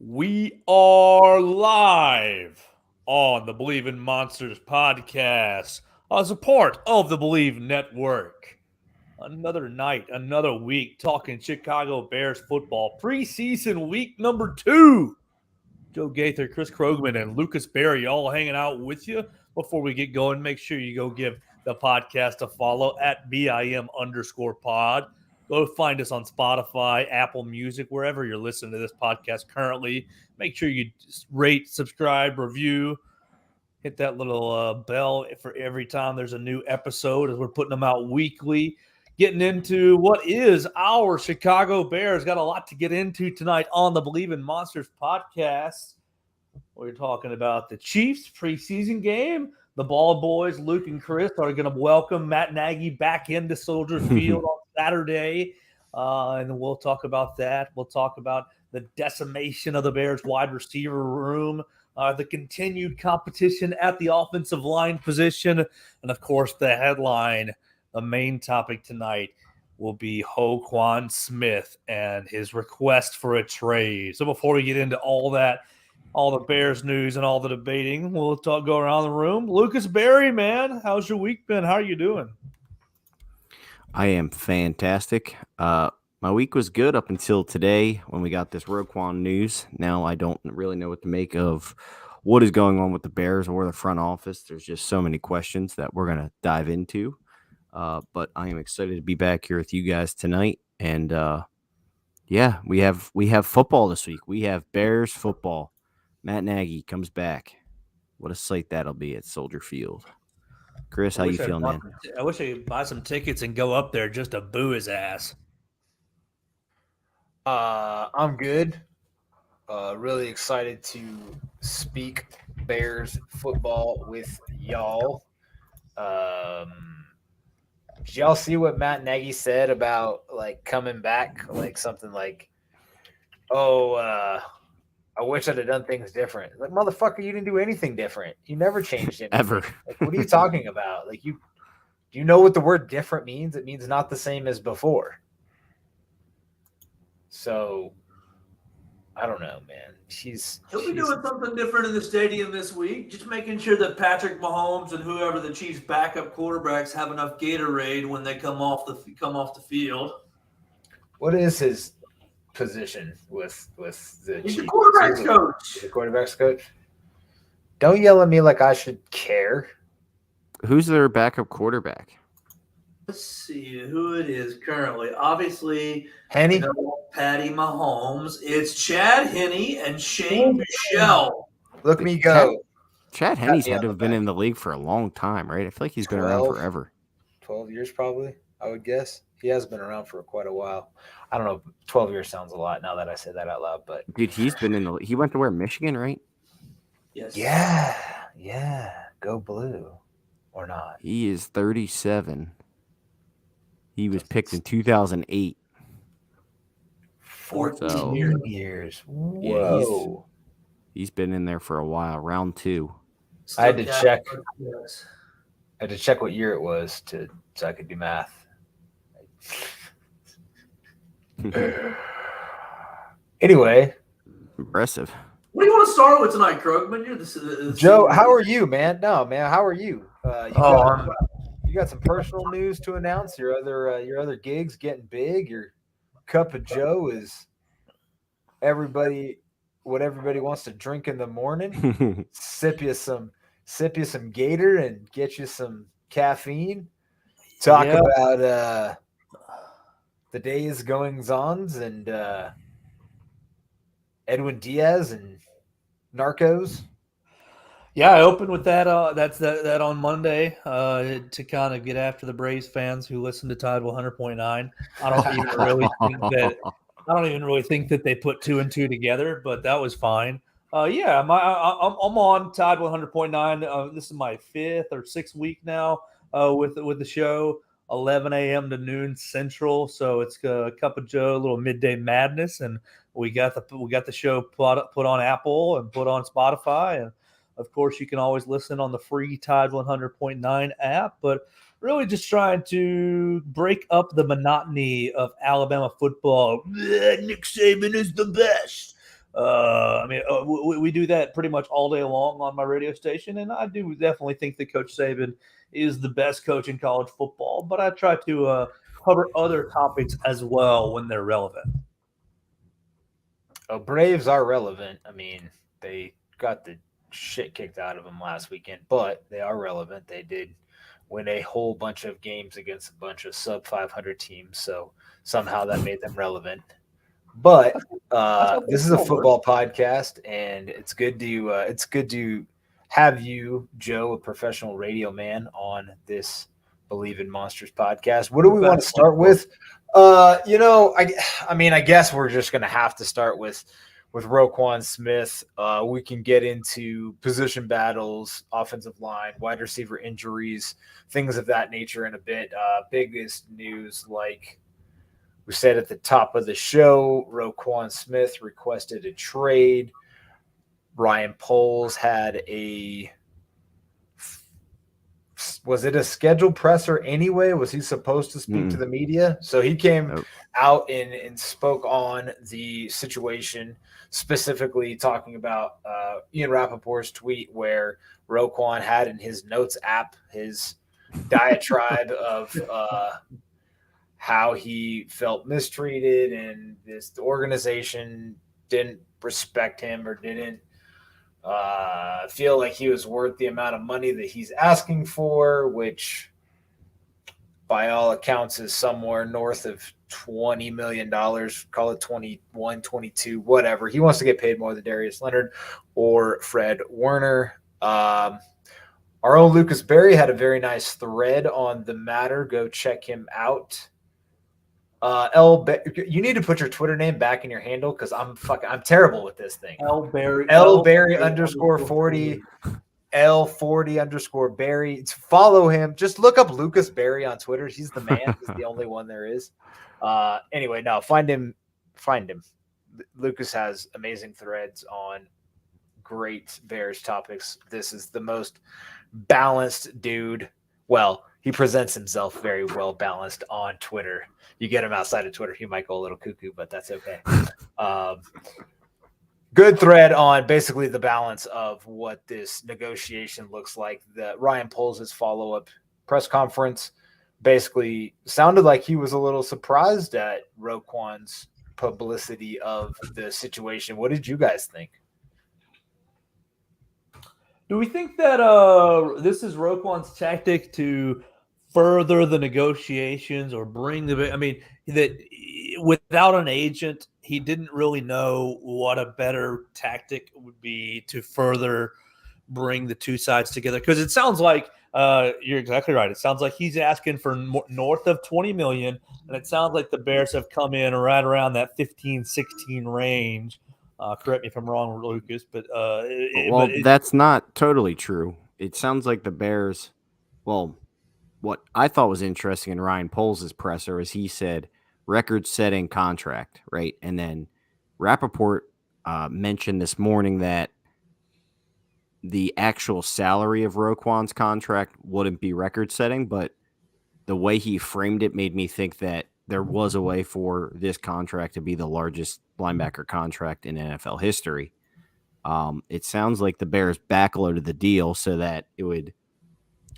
We are live on the Believe in Monsters podcast as a part of the Believe Network. Another night, another week talking Chicago Bears football. Preseason week number 2. Joe Gaither, Chris Krogman, and Lucas Berry all hanging out with you. Before we get going, make sure you go give the podcast a follow at BIM_pod. Go find us on Spotify, Apple Music, wherever you're listening to this podcast currently. Make sure you rate, subscribe, review, hit that little bell for every time there's a new episode as we're putting them out weekly. Getting into what is our Chicago Bears. Got a lot to get into tonight on the Believe in Monsters podcast. We're talking about the Chiefs preseason game. The Ball Boys, Luke and Chris, are going to welcome Matt Nagy back into Soldier Field on Saturday. And we'll talk about that. We'll talk about the decimation of the Bears wide receiver room, the continued competition at the offensive line position, and, of course, the headline. The main topic tonight will be Roquan Smith and his request for a trade. So before we get into all that, all the Bears news and all the debating, we'll go around the room. Lucas Berry, man, how's your week been? How are you doing? I am fantastic. My week was good up until today when we got this Roquan news. Now I don't really know what to make of what is going on with the Bears or the front office. There's just so many questions that we're going to dive into. But I am excited to be back here with you guys tonight. And yeah, we have football this week. We have Bears football. Matt Nagy comes back. What a sight that'll be at Soldier Field. Chris, how you feeling, man? I wish I could buy some tickets and go up there just to boo his ass. I'm good. Really excited to speak Bears football with y'all. Did y'all see what Matt Nagy said about coming back? Something like, I wish I'd have done things different. Like, motherfucker, you didn't do anything different. You never changed anything. Ever. What are you talking about? Do you know what the word different means? It means not the same as before. So, I don't know, man. He'll be doing something different in the stadium this week. Just making sure that Patrick Mahomes and whoever the Chiefs' backup quarterbacks have enough Gatorade when they come off the field. What is his position with the He's Chiefs? the quarterback's coach. The quarterback's coach. Don't yell at me like I should care. Who's their backup quarterback? Let's see who it is currently. Obviously, Henny? Patty Mahomes. It's Chad Henne and Shane Buechele. Look me go. Chad Henne's had to have been in the league for a long time, right? I feel like he's been around forever. 12 years probably, I would guess. He has been around for quite a while. I don't know. 12 years sounds a lot now that I say that out loud. But dude, he's been in the. He went to where? Michigan, right? Yes. Yeah. Go blue, or not? He is 37. He was picked in 2008. 14 years. Whoa. Yeah, he's been in there for a while. Round 2. I had to check. I had to check what year it was so I could do math. Anyway, impressive. What do you want to start with tonight, Krogman? You're the Joe, how are you, man? No, man, how are you? You got some personal news to announce. Your other gigs getting big. Your cup of Joe is what everybody wants to drink in the morning. Sip you some Gator and get you some caffeine. Talk about the day's goings-ons and Edwin Diaz and Narcos. Yeah, I opened with that. That's that on Monday to kind of get after the Braves fans who listen to Tide 100.9. I don't even really think that they put 2 and 2 together, but that was fine. I'm on Tide 100.9. This is my 5th or 6th week now with the show. 11 a.m. to noon Central, so it's a cup of Joe, a little midday madness, and we got the show put on Apple and put on Spotify, and of course you can always listen on the free Tide 100.9 app. But really, just trying to break up the monotony of Alabama football. Nick Saban is the best. We do that pretty much all day long on my radio station, and I do definitely think that Coach Saban is the best coach in college football. But I try to cover other topics as well when they're relevant. Oh, Braves are relevant. I mean, they got the shit kicked out of them last weekend, but they are relevant. They did win a whole bunch of games against a bunch of sub 500 teams, so somehow that made them relevant. But this is a football podcast, and it's good to have you, Joe, a professional radio man, on this Believe in Monsters podcast. What do we want to start with? I guess we're just gonna have to start with Roquan Smith. We can get into position battles, offensive line, wide receiver injuries, things of that nature in a bit. Biggest news, like we said at the top of the show, Roquan Smith requested a trade. Ryan Poles had was it a scheduled presser anyway? Was he supposed to speak to the media? So he came out and spoke on the situation, specifically talking about Ian Rappaport's tweet where Roquan had in his notes app his diatribe of how he felt mistreated and the organization didn't respect him or didn't feel like he was worth the amount of money that he's asking for, which by all accounts is somewhere north of $20 million, call it 21, 22, whatever. He wants to get paid more than Darius Leonard or Fred Warner. Our own Lucas Berry had a very nice thread on the matter. Go check him out. You need to put your Twitter name back in your handle because I'm terrible with this thing. L Berry _ 40 L40 _ Berry. Follow him. Just look up Lucas Berry on Twitter. He's the man. He's the only one there is. Anyway, no, find him. Lucas has amazing threads on great Bears topics. This is the most balanced dude. Well, he presents himself very well balanced on Twitter. You get him outside of Twitter, he might go a little cuckoo, but that's okay. Good thread on basically the balance of what this negotiation looks like. Ryan Poles' follow-up press conference basically sounded like he was a little surprised at Roquan's publicity of the situation. What did you guys think? Do we think that this is Roquan's tactic to further the negotiations or bring the – I mean, that without an agent, he didn't really know what a better tactic would be to further bring the two sides together? Because it sounds like you're exactly right. It sounds like he's asking for north of $20 million, and it sounds like the Bears have come in right around that 15, 16 range. Correct me if I'm wrong, Lucas, but that's not totally true. It sounds like the Bears. Well, what I thought was interesting in Ryan Poles' presser is he said record-setting contract, right? And then Rappaport mentioned this morning that the actual salary of Roquan's contract wouldn't be record-setting, but the way he framed it made me think that there was a way for this contract to be the largest linebacker contract in NFL history. It sounds like the Bears backloaded the deal so that it would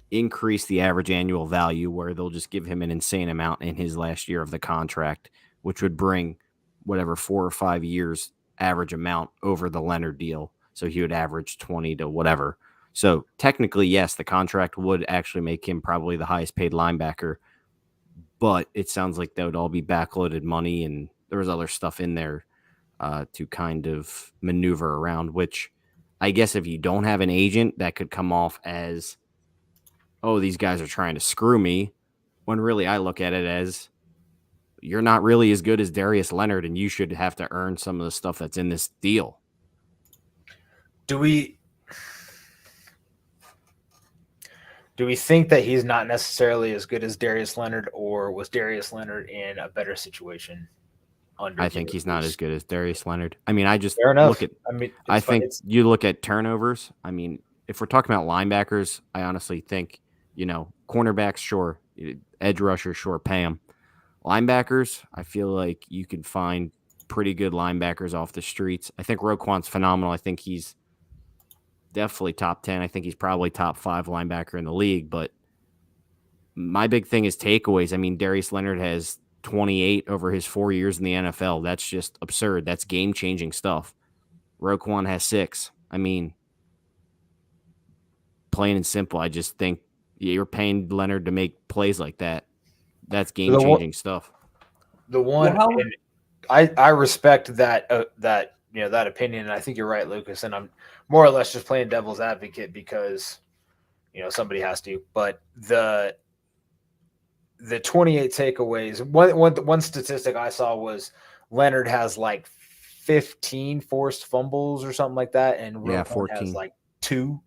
increase the average annual value, where they'll just give him an insane amount in his last year of the contract, which would bring whatever 4 or 5 years average amount over the Leonard deal. So he would average 20 to whatever. So technically, yes, the contract would actually make him probably the highest paid linebacker, but it sounds like that would all be backloaded money, and there was other stuff in there to kind of maneuver around, which I guess if you don't have an agent, that could come off as, oh, these guys are trying to screw me, when really I look at it as, you're not really as good as Darius Leonard, and you should have to earn some of the stuff that's in this deal. Do we think that he's not necessarily as good as Darius Leonard, or was Darius Leonard in a better situation? I think he's not as good as Darius Leonard. I mean, I just Fair enough. look at. I think you look at turnovers. I mean, if we're talking about linebackers, I honestly think, cornerbacks, sure, edge rushers, sure, pay them. Linebackers, I feel like you can find pretty good linebackers off the streets. I think Roquan's phenomenal. I think he's definitely top 10. I think he's probably top 5 linebacker in the league. But my big thing is takeaways. I mean, Darius Leonard has 28 over his 4 years in the NFL. That's just absurd. That's game-changing stuff. Roquan has 6. I mean, plain and simple, I just think you're paying Leonard to make plays like that. That's game-changing stuff. The one, I respect that that opinion, and I think you're right, Lucas. And I'm more or less just playing devil's advocate because somebody has to. But the 28 takeaways. One statistic I saw was Leonard has like 15 forced fumbles or something like that, and Roquan 14 has like 2.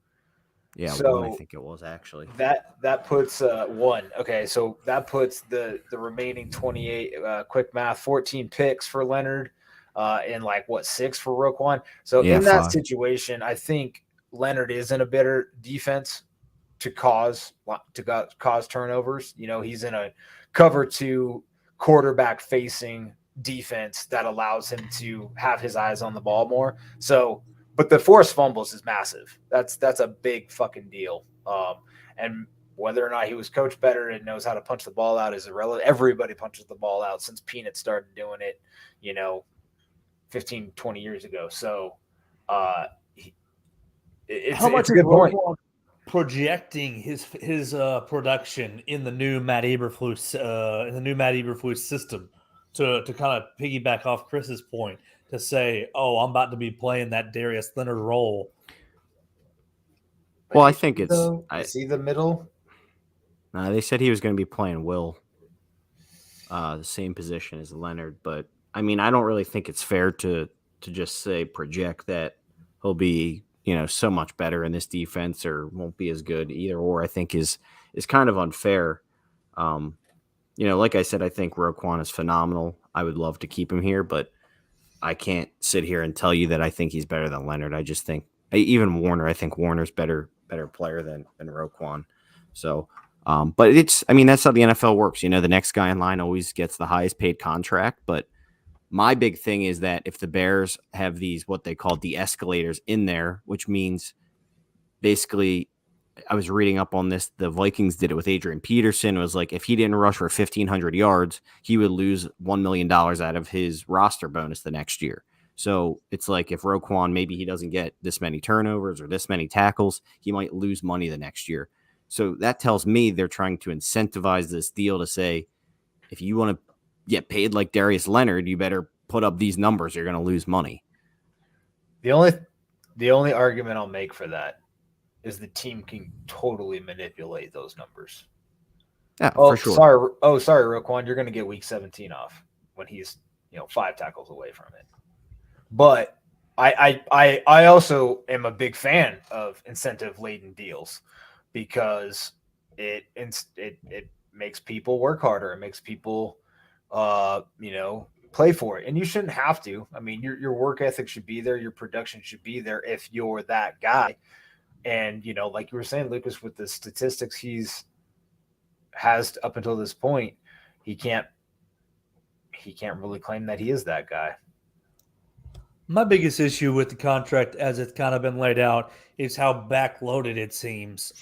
Yeah, so 1 I think it was actually. That puts 1. Okay, so that puts the remaining 28. Quick math: 14 picks for Leonard, and 6 for Roquan. So in that 5. situation, I think Leonard is in a better defense to cause turnovers. He's in a cover 2 quarterback facing defense that allows him to have his eyes on the ball more. So, but the forced fumbles is massive. That's a big fucking deal. And whether or not he was coached better and knows how to punch the ball out is irrelevant. Everybody punches the ball out since Peanut started doing it, 15, 20 years ago. So, it's a good point. Projecting his production in the new Matt Eberflus system to kind of piggyback off Chris's point to say, oh, I'm about to be playing that Darius Leonard role. Well, I think is he the middle? They said he was going to be playing Will, the same position as Leonard. But I mean, I don't really think it's fair to just say project that he'll be so much better in this defense or won't be as good either. Or I think is kind of unfair. Like I said, I think Roquan is phenomenal. I would love to keep him here, but I can't sit here and tell you that I think he's better than Leonard. I just think even Warner. I think Warner's better player than Roquan. So, but that's how the NFL works. The next guy in line always gets the highest paid contract. But my big thing is that if the Bears have these what they call de-escalators in there, which means basically, I was reading up on this. The Vikings did it with Adrian Peterson. It was like if he didn't rush for 1,500 yards, he would lose $1 million out of his roster bonus the next year. So it's like if Roquan, maybe he doesn't get this many turnovers or this many tackles, he might lose money the next year. So that tells me they're trying to incentivize this deal to say, if you want to get paid like Darius Leonard, you better put up these numbers. You're going to lose money. The only argument I'll make for that is the team can totally manipulate those numbers. Yeah, for sure. Sorry, Roquan, you're going to get week 17 off when he's 5 tackles away from it. But I also am a big fan of incentive-laden deals because it makes people work harder. It makes people play for it, and you shouldn't have to. I mean, your work ethic should be there, your production should be there if you're that guy. And like you were saying, Lucas, with the statistics he's has up until this point, he can't really claim that he is that guy. My biggest issue with the contract, as it's kind of been laid out, is how backloaded it seems.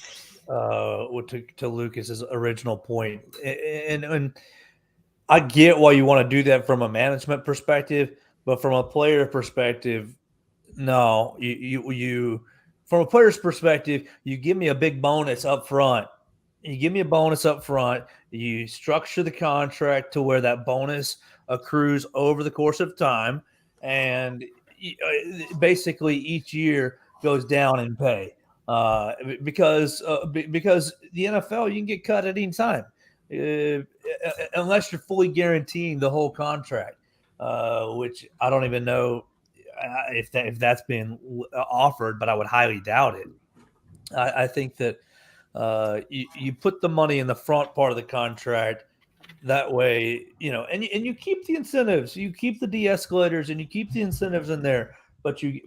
To Lucas's original point, and I get why you want to do that from a management perspective, but from a player perspective, no. You from a player's perspective, you give me a big bonus up front. You structure the contract to where that bonus accrues over the course of time, and basically each year goes down in pay because the NFL, you can get cut at any time unless you're fully guaranteeing the whole contract, which I don't even know if that's been offered, but I would highly doubt it. I think that you put the money in the front part of the contract. That way, and you keep the incentives, you keep the de-escalators, and you keep the incentives in there. But you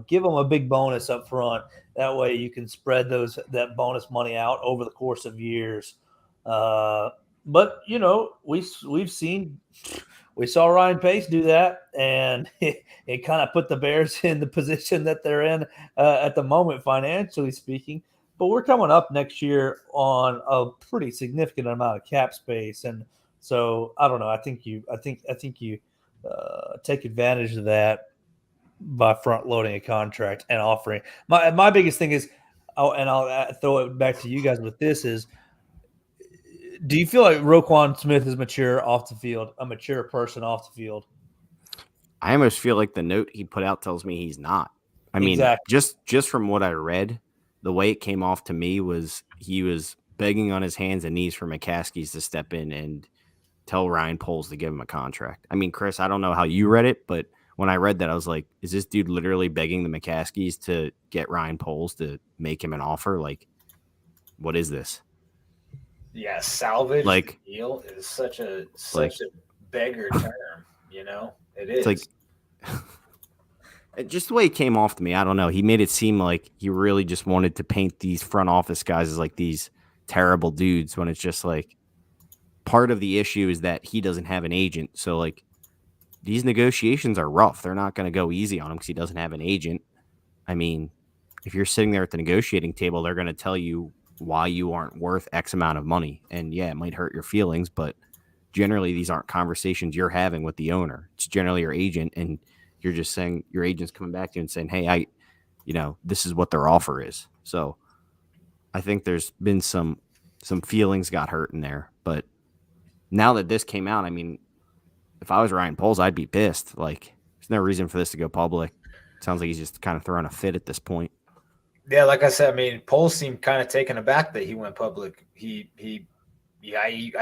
give them a big bonus up front. That way, you can spread that bonus money out over the course of years. But we've seen we saw Ryan Pace do that, and it kind of put the Bears in the position that they're in at the moment, financially speaking. But we're coming up next year on a pretty significant amount of cap space, and so I don't know. I think you take advantage of that by front loading a contract and offering. My biggest thing is, and I'll throw it back to you guys with this is, do you feel like Roquan Smith is mature off the field, a mature person off the field? I almost feel like the note he put out tells me he's not. I mean, Exactly. just from what I read, the way it came off to me was he was begging on his hands and knees for McCaskey to step in and tell Ryan Poles to give him a contract. I mean, Chris, I don't know how you read it, but when I read that, I was like, is this dude literally begging the McCaskies to get Ryan Poles to make him an offer? Like, what is this? Yeah, salvage Like, the deal is such a beggar term, you know? It is. It's like just the way it came off to me, I don't know. He made it seem like he really just wanted to paint these front office guys as like these terrible dudes when it's just like part of the issue is that he doesn't have an agent. So like these negotiations are rough. They're not going to go easy on him because he doesn't have an agent. I mean, if you're sitting there at the negotiating table, they're going to tell you why you aren't worth X amount of money. And yeah, it might hurt your feelings, but generally these aren't conversations you're having with the owner. It's generally your agent, and you're just saying your agent's coming back to you and saying, hey, this is what their offer is. So I think there's been some feelings got hurt in there. But now that this came out, I mean, if I was Ryan Poles, I'd be pissed. Like, there's no reason for this to go public. It sounds like he's just kind of throwing a fit at this point. Yeah, like I said, I mean, Poles seemed kind of taken aback that he went public. I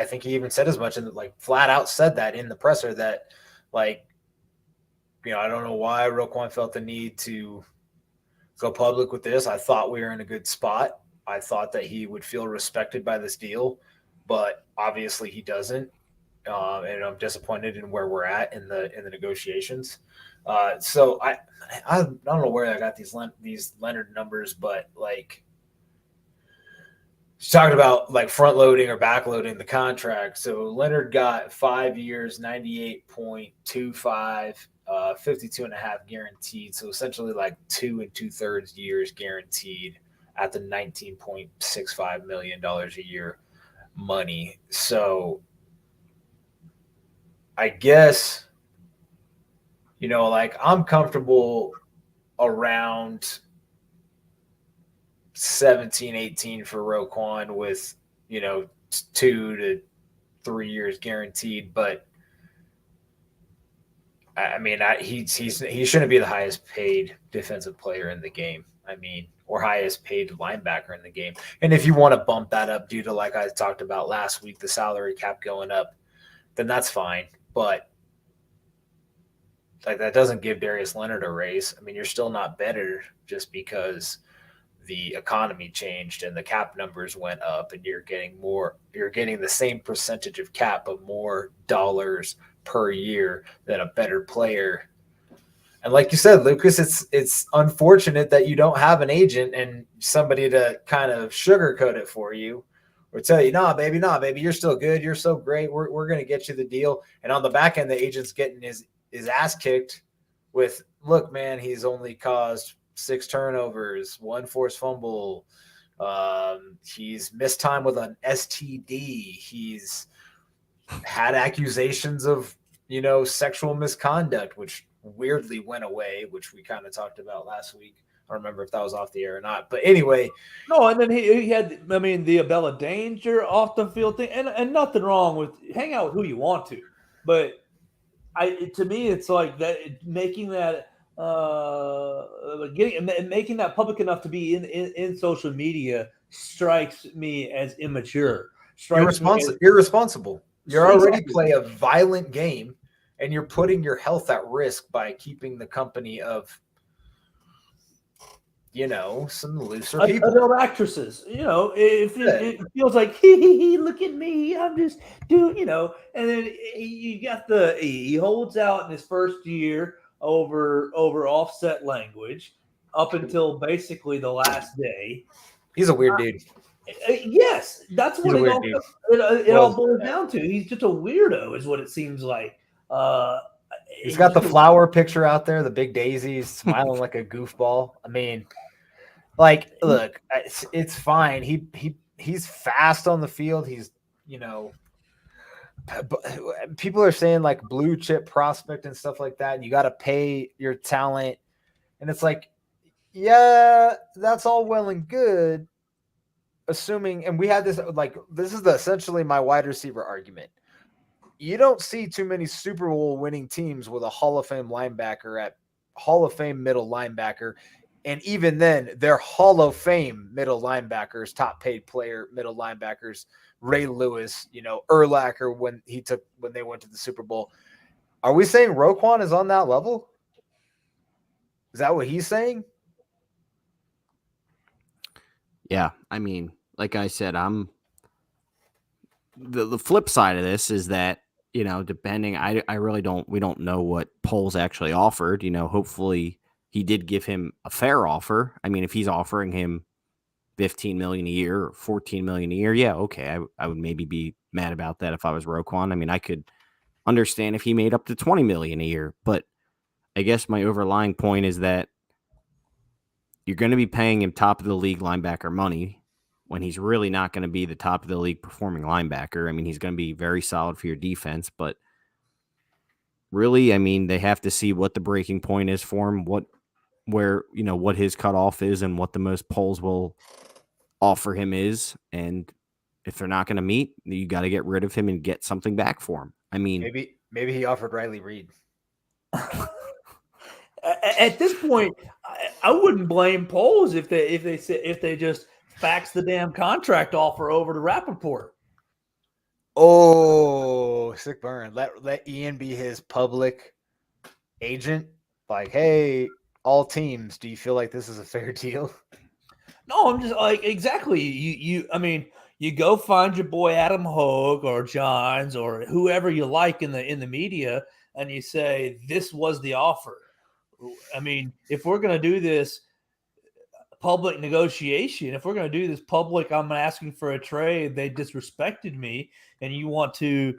think he even said as much, and like flat out said that in the presser that, like, I don't know why Roquan felt the need to go public with this. I thought we were in a good spot. I thought that he would feel respected by this deal, but obviously he doesn't. And I'm disappointed in where we're at in the negotiations. So I don't know where I got these Leonard numbers, but like she's talking about like front loading or back loading the contract. So Leonard got 5 years, 98.25, 52.5 guaranteed. So essentially like 2 2/3 years guaranteed at the $19.65 million a year money. So I guess, like I'm comfortable around 17, 18 for Roquan with, 2 to 3 years guaranteed. But I mean, he shouldn't be the highest paid defensive player in the game. I mean, or highest paid linebacker in the game. And if you want to bump that up due to, like I talked about last week, the salary cap going up, then that's fine. But like that doesn't give Darius Leonard a raise. I mean, you're still not better just because the economy changed and the cap numbers went up and you're getting the same percentage of cap, but more dollars per year than a better player. And like you said, Lucas, it's unfortunate that you don't have an agent and somebody to kind of sugarcoat it for you or tell you, nah, baby, you're still good. You're so great. We're going to get you the deal. And on the back end, the agent's getting his ass kicked with, look, man, he's only caused 6 turnovers, 1 forced fumble. He's missed time with an STD. He's had accusations of, sexual misconduct, which weirdly went away, which we kind of talked about last week. I don't remember if that was off the air or not. But anyway. No, and then he had, I mean, the Abella Danger off the field thing, and nothing wrong with hang out with who you want to. But to me, it's like that making that making that public enough to be in social media strikes me as immature. Irresponsible. You're already playing a violent game, and you're putting your health at risk by keeping the company of, some looser people. Adult actresses, if it feels like, look at me, I'm just doing, and then you got he holds out in his first year over offset language up until basically the last day. He's a weird dude. Yes, that's what it all boils down to. He's just a weirdo, is what it seems like. He's got the flower picture out there, the big daisies, smiling like a goofball. I mean, like, look, it's fine. He's fast on the field. He's, people are saying like blue chip prospect and stuff like that. And you got to pay your talent, and it's like, yeah, that's all well and good. Assuming, and we had this, like, this is essentially my wide receiver argument. You don't see too many Super Bowl winning teams with a Hall of Fame linebacker at Hall of Fame middle linebacker. And even then, their Hall of Fame middle linebackers, top paid player middle linebackers, Ray Lewis, Urlacher when they went to the Super Bowl. Are we saying Roquan is on that level? Is that what he's saying? Yeah, I mean, like I said, I'm the flip side of this is that, depending, I really we don't know what polls actually offered. Hopefully he did give him a fair offer. I mean, if he's offering him $15 million a year or $14 million a year, yeah, okay, I would maybe be mad about that if I was Roquan. I mean, I could understand if he made up to $20 million a year, but I guess my overlying point is that you're going to be paying him top of the league linebacker money when he's really not going to be the top of the league performing linebacker. I mean, he's going to be very solid for your defense, but really, I mean, they have to see what the breaking point is for him, what his cutoff is and what the most polls will offer him is. And if they're not going to meet, you got to get rid of him and get something back for him. I mean, maybe he offered Riley Reed. At this point, I wouldn't blame polls if they just fax the damn contract offer over to Rappaport. Oh, sick burn. Let Ian be his public agent. Like, hey, all teams, do you feel like this is a fair deal? No, I'm just like, exactly. I mean, you go find your boy Adam Hogue or Johns or whoever you like in the media, and you say this was the offer. I mean, if we're going to do this public negotiation, if we're going to do this public, I'm asking for a trade, they disrespected me, and you want to,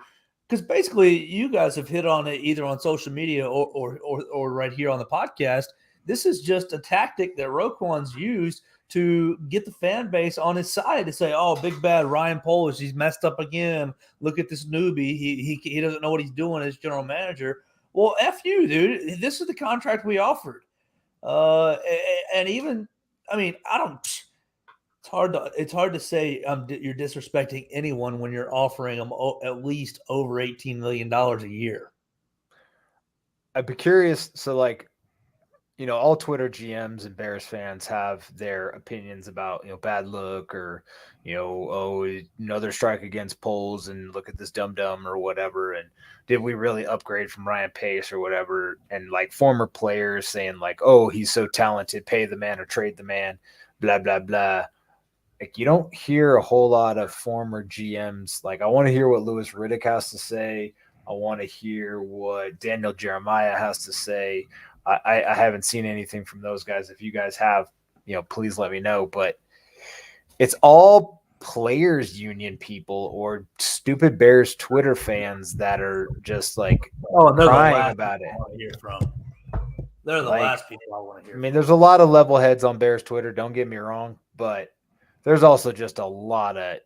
because basically you guys have hit on it either on social media or right here on the podcast. This is just a tactic that Roquan's used to get the fan base on his side to say, oh, big bad Ryan Polish, he's messed up again. Look at this newbie. He doesn't know what he's doing as general manager. Well, F you, dude. This is the contract we offered. And even, I mean, it's hard to say you're disrespecting anyone when you're offering them at least over $18 million a year. I'd be curious. So, like, all Twitter GMs and Bears fans have their opinions about, bad look or, another strike against polls and look at this dum-dum or whatever. And did we really upgrade from Ryan Pace or whatever? And like former players saying like, oh, he's so talented, pay the man or trade the man, blah, blah, blah. Like, you don't hear a whole lot of former GMs. Like, I want to hear what Louis Riddick has to say. I want to hear what Daniel Jeremiah has to say. I haven't seen anything from those guys. If you guys have, please let me know. But it's all players union people or stupid Bears Twitter fans that are just like crying about it. They're the last people I want to hear. I mean, there's a lot of level heads on Bears Twitter. Don't get me wrong, but there's also just a lot of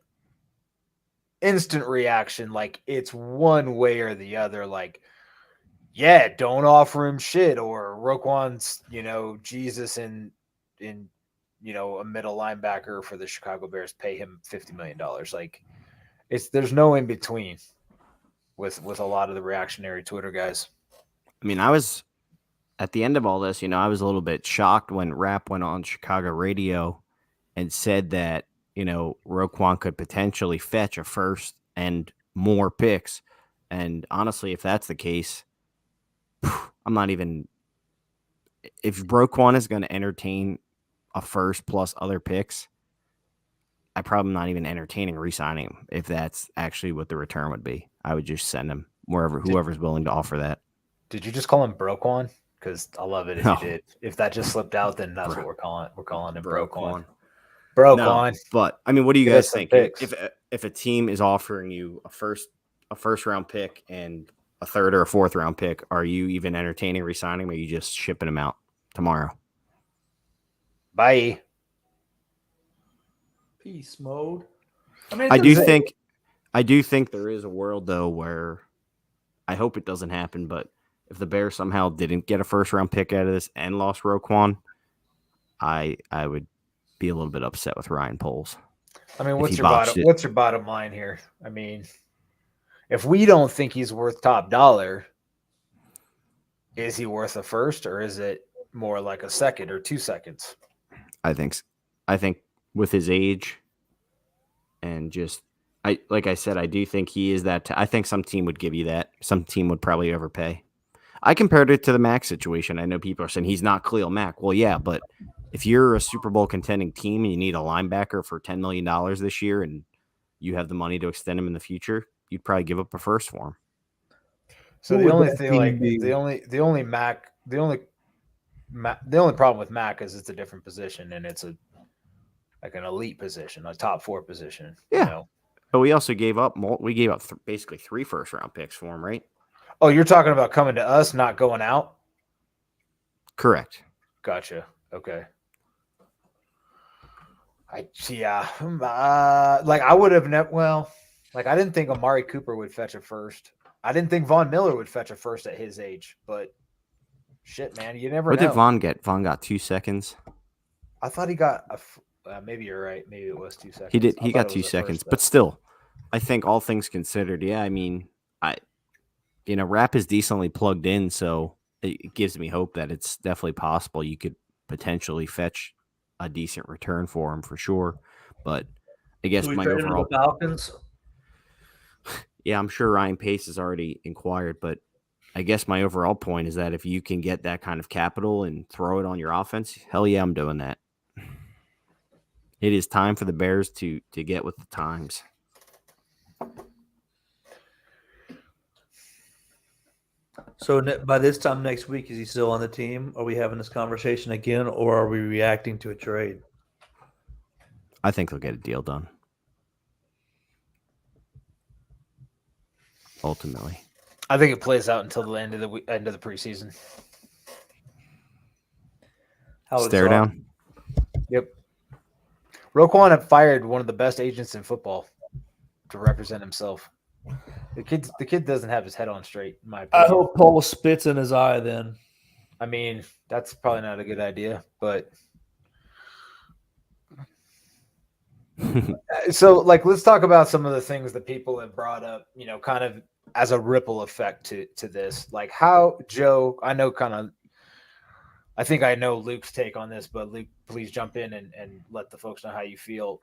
instant reaction. Like, it's one way or the other. Like, yeah, don't offer him shit, or Roquan's, Jesus in a middle linebacker for the Chicago Bears, pay him $50 million. Like, there's no in between with a lot of the reactionary Twitter guys. I mean, I was at the end of all this, I was a little bit shocked when Rapp went on Chicago radio and said that, Roquan could potentially fetch a first and more picks. And honestly, if that's the case, I'm not even – if Roquan is going to entertain a first plus other picks, I'm probably not even entertaining re-signing him if that's actually what the return would be. I would just send him whoever's willing to offer that. Did you just call him Broquan? Because I love it if you did. If that just slipped out, then that's what we're calling it. We're calling him Broquan. No, but, I mean, what do you guys think? If a team is offering you a first round pick and a third or a fourth round pick, are you even entertaining resigning him, or are you just shipping him out tomorrow? Bye. Peace mode. I mean, I do think there is a world though where I hope it doesn't happen, but if the Bears somehow didn't get a first round pick out of this and lost Roquan, I would be a little bit upset with Ryan Poles. I mean, if what's he your botched it. what's your bottom line here? I mean, if we don't think he's worth top dollar, is he worth a first, or is it more like a second or 2 seconds? I think with his age and just like I said, I do think he is that. I think some team would give you that. Some team would probably overpay. I compared it to the Mack situation. I know people are saying he's not Khalil Mack. Well, yeah, but if you're a Super Bowl contending team and you need a linebacker for $10 million this year and you have the money to extend him in the future, you'd probably give up a first for him. So the only problem with Mack is it's a different position, and it's like an elite position, a top 4 position. Yeah. You know? But we also gave up basically 3 first round picks for him, right? Oh, you're talking about coming to us, not going out? Correct. Gotcha. Okay. I would have never. Well, like I didn't think Amari Cooper would fetch a first. I didn't think Von Miller would fetch a first at his age. But shit, man, you never know. What did Von get? Von got 2 seconds. I thought he got maybe you're right. Maybe it was 2 seconds. He did. He got 2 seconds, but still, I think all things considered, yeah. I mean, Rapp is decently plugged in, so it gives me hope that it's definitely possible you could potentially fetch a decent return for him for sure. But I guess my overall Falcons. Yeah, I'm sure Ryan Pace has already inquired, but I guess my overall point is that if you can get that kind of capital and throw it on your offense, hell yeah, I'm doing that. It is time for the Bears to get with the times. So by this time next week, is he still on the team? Are we having this conversation again, or are we reacting to a trade? I think they'll get a deal done. Ultimately, I think it plays out until the end of the preseason. Stare down. Yep. Roquan had fired one of the best agents in football to represent himself. The kid doesn't have his head on straight, in my opinion. I hope Paul spits in his eye then. I mean, that's probably not a good idea, but so let's talk about some of the things that people have brought up, kind of as a ripple effect to this. Like how Joe, I think I know Luke's take on this, but Luke, please jump in and let the folks know how you feel.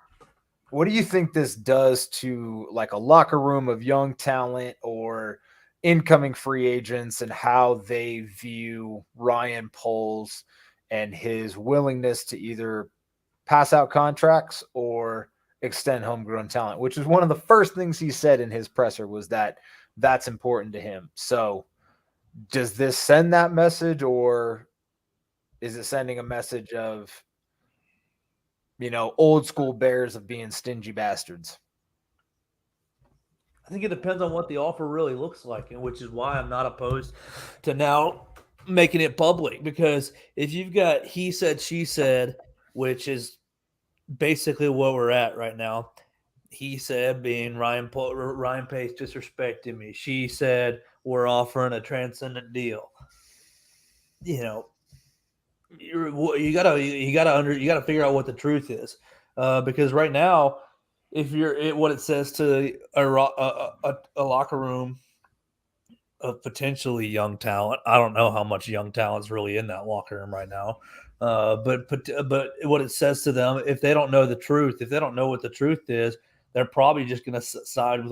What do you think this does to like a locker room of young talent or incoming free agents and how they view Ryan Poles and his willingness to either pass out contracts or extend homegrown talent, which is one of the first things he said in his presser was that that's important to him. So does this send that message, or is it sending a message of, old school Bears of being stingy bastards? I think it depends on what the offer really looks like, and which is why I'm not opposed to now making it public, because if you've got he said, she said, which is basically what we're at right now. He said being Ryan Pace disrespecting me. She said we're offering a transcendent deal. You gotta figure out what the truth is, because right now, if what it says to a locker room of potentially young talent, I don't know how much young talent's really in that locker room right now. But what it says to them, if they don't know the truth, if they don't know what the truth is, they're probably just going to side with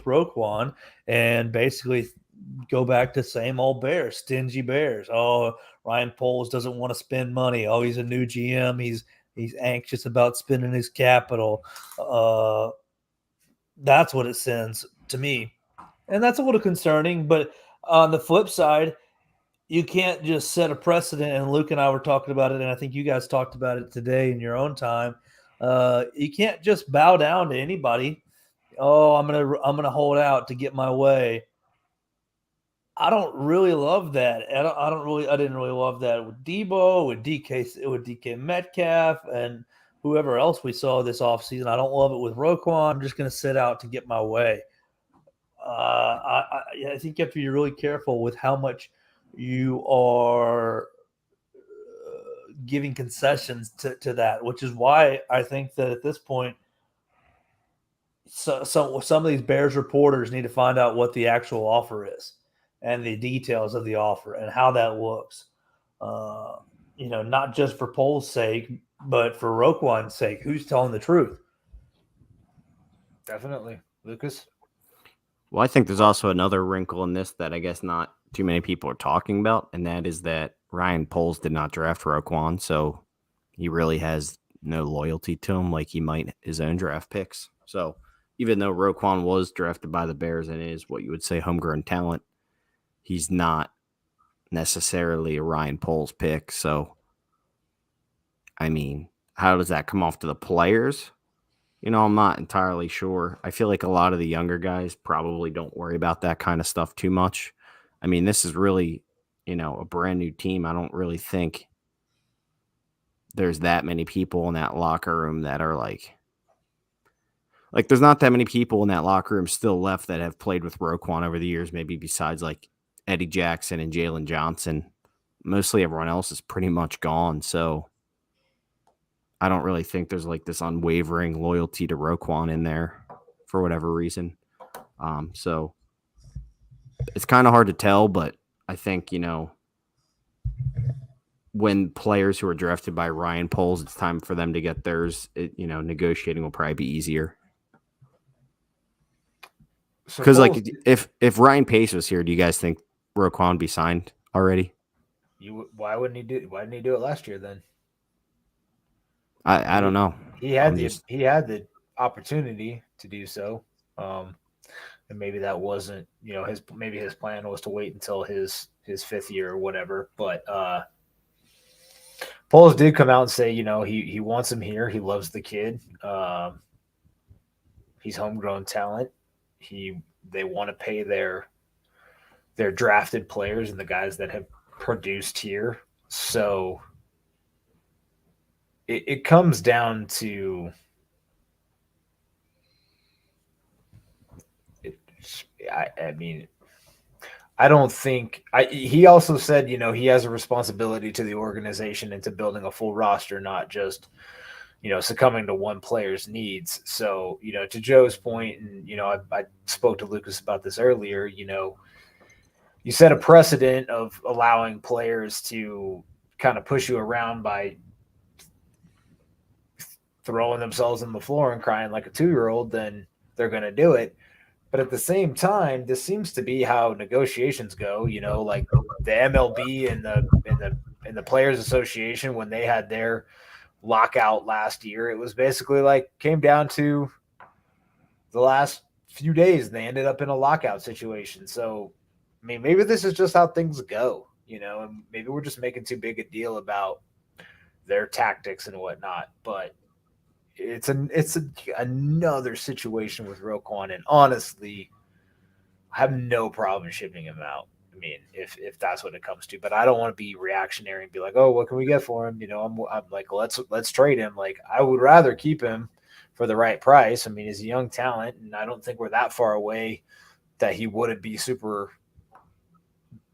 Roquan and basically go back to same old Bears, stingy Bears. Oh, Ryan Poles doesn't want to spend money. Oh, he's a new GM. He's anxious about spending his capital. That's what it sends to me, and that's a little concerning. But on the flip side, you can't just set a precedent, and Luke and I were talking about it, and I think you guys talked about it today in your own time. You can't just bow down to anybody. oh, I'm gonna hold out to get my way. I don't really love that. I didn't really love that with Debo, with DK Metcalf, and whoever else we saw this offseason. I don't love it with Roquan. I'm just going to sit out to get my way. I think you have to be really careful with how much you are giving concessions to that, which is why I think that at this point, so some of these Bears reporters need to find out what the actual offer is and the details of the offer and how that looks. Not just for Pole's sake, but for Roquan's sake. Who's telling the truth? Definitely. Lucas? Well, I think there's also another wrinkle in this that I guess not too many people are talking about, and that is that Ryan Poles did not draft Roquan, so he really has no loyalty to him like he might his own draft picks. So even though Roquan was drafted by the Bears and is what you would say homegrown talent, he's not necessarily a Ryan Poles pick. So, I mean, how does that come off to the players? I'm not entirely sure. I feel like a lot of the younger guys probably don't worry about that kind of stuff too much. I mean, this is really, a brand new team. I don't really think there's that many people in that locker room that are like there's not that many people in that locker room still left that have played with Roquan over the years, maybe besides like Eddie Jackson and Jalen Johnson. Mostly everyone else is pretty much gone. So I don't really think there's like this unwavering loyalty to Roquan in there for whatever reason. So it's kind of hard to tell, but I think, when players who are drafted by Ryan Poles, it's time for them to get theirs, negotiating will probably be easier. Because if Ryan Pace was here, do you guys think Roquan would be signed already? Why didn't he do it last year then? I don't know. He had the opportunity to do so, and maybe that wasn't his plan was to wait until his fifth year or whatever. But Poles did come out and say he wants him here. He loves the kid. He's homegrown talent. They want to pay their drafted players and the guys that have produced here. So it comes down to I mean, I don't think he also said, he has a responsibility to the organization and to building a full roster, not just, succumbing to one player's needs. So, to Joe's point, and, I spoke to Lucas about this earlier, you set a precedent of allowing players to kind of push you around by throwing themselves on the floor and crying like a 2-year-old, then they're going to do it. But at the same time, this seems to be how negotiations go. Like the MLB and the Players Association, when they had their lockout last year, it was basically like came down to the last few days, and they ended up in a lockout situation. So, I mean, maybe this is just how things go, and maybe we're just making too big a deal about their tactics and whatnot. But it's another situation with Roquan, and honestly, I have no problem shipping him out. I mean, if that's what it comes to, but I don't want to be reactionary and be like, oh, what can we get for him? I'm like, let's trade him. Like, I would rather keep him for the right price. I mean, he's a young talent, and I don't think we're that far away that he wouldn't be super